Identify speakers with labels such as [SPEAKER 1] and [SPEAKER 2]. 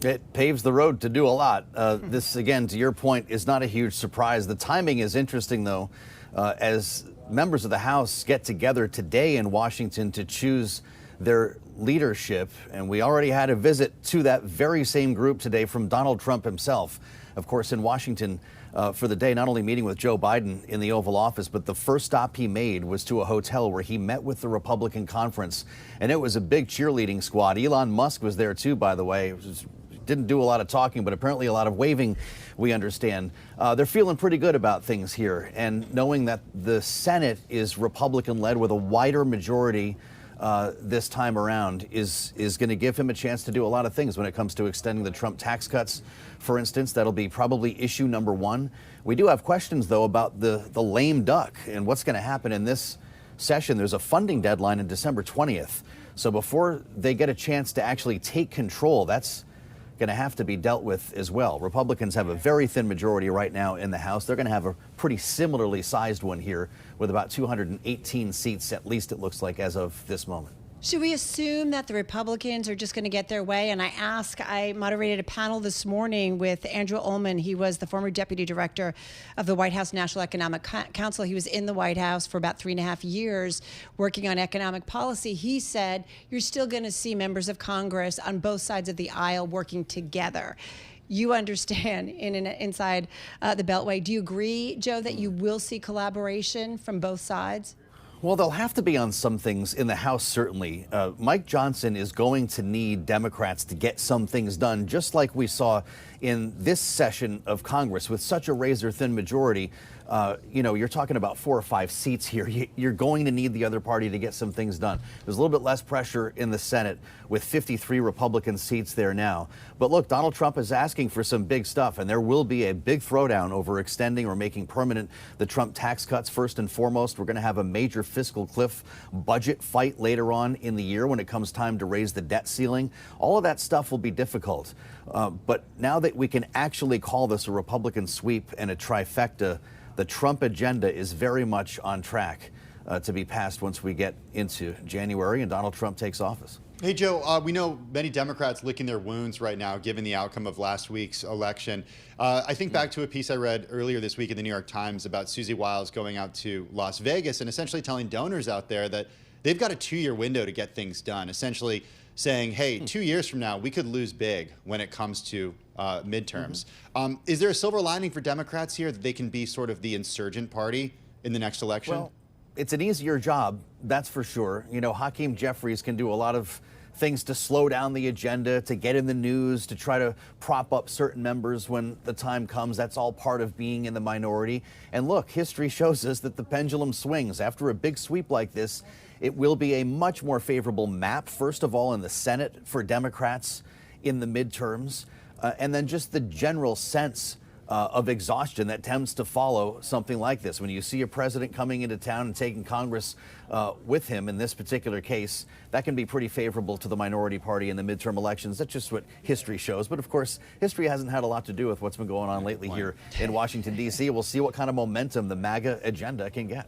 [SPEAKER 1] It paves the road to do a lot. This, again, to your point, is not a huge surprise. The timing is interesting, though, as members of the House get together today in Washington to choose their leadership. And we already had a visit to that very same group today from Donald Trump himself, of course, in Washington for the day, not only meeting with Joe Biden in the Oval Office, but the first stop he made was to a hotel where he met with the Republican conference. And it was a big cheerleading squad. Elon Musk was there, too, by the way. Didn't do a lot of talking, but apparently a lot of waving, we understand. They're feeling pretty good about things here. And knowing that the Senate is Republican-led with a wider majority this time around is going to give him a chance to do a lot of things when it comes to extending the Trump tax cuts, for instance. That'll be probably issue number one. We do have questions, though, about the lame duck and what's going to happen in this session. There's a funding deadline on December 20th. So before they get a chance to actually take control, that's going to have to be dealt with as well. Republicans have a very thin majority right now in the House. They're going to have a pretty similarly sized one here with about 218 seats, at least it looks like, as of this moment.
[SPEAKER 2] Should we assume that the Republicans are just going to get their way? And I moderated a panel this morning with Andrew Ullman. He was the former deputy director of the White House National Economic Council. He was in the White House for about 3.5 years working on economic policy. He said you're still going to see members of Congress on both sides of the aisle working together. You understand inside the Beltway. Do you agree, Joe, that you will see collaboration from both sides?
[SPEAKER 1] Well, they'll have to be on some things in the House, certainly. Mike Johnson is going to need Democrats to get some things done, just like we saw in this session of Congress with such a razor-thin majority. You're talking about 4 or 5 seats here. You're going to need the other party to get some things done. There's a little bit less pressure in the Senate with 53 Republican seats there now. But look, Donald Trump is asking for some big stuff, and there will be a big throwdown over extending or making permanent the Trump tax cuts. First and foremost, we're going to have a major fiscal cliff budget fight later on in the year when it comes time to raise the debt ceiling. All of that stuff will be difficult. But now that we can actually call this a Republican sweep and a trifecta, the Trump agenda is very much on track to be passed once we get into January and Donald Trump takes office.
[SPEAKER 3] Hey, Joe, we know many Democrats licking their wounds right now, given the outcome of last week's election. I think back to a piece I read earlier this week in the New York Times about Susie Wiles going out to Las Vegas and essentially telling donors out there that they've got a 2-year window to get things done, essentially saying, hey, 2 years from now, we could lose big when it comes to midterms. Is there a silver lining for Democrats here that they can be sort of the insurgent party in the next election?
[SPEAKER 1] Well, it's an easier job, that's for sure. You know, Hakeem Jeffries can do a lot of things to slow down the agenda, to get in the news, to try to prop up certain members when the time comes. That's all part of being in the minority. And look, history shows us that the pendulum swings. After a big sweep like this, it will be a much more favorable map, first of all, in the Senate for Democrats in the midterms, and then just the general sense of exhaustion that tends to follow something like this. When you see a president coming into town and taking Congress with him in this particular case, that can be pretty favorable to the minority party in the midterm elections. That's just what history shows. But of course, history hasn't had a lot to do with what's been going on lately here in Washington, D.C. We'll see what kind of momentum the MAGA agenda can get.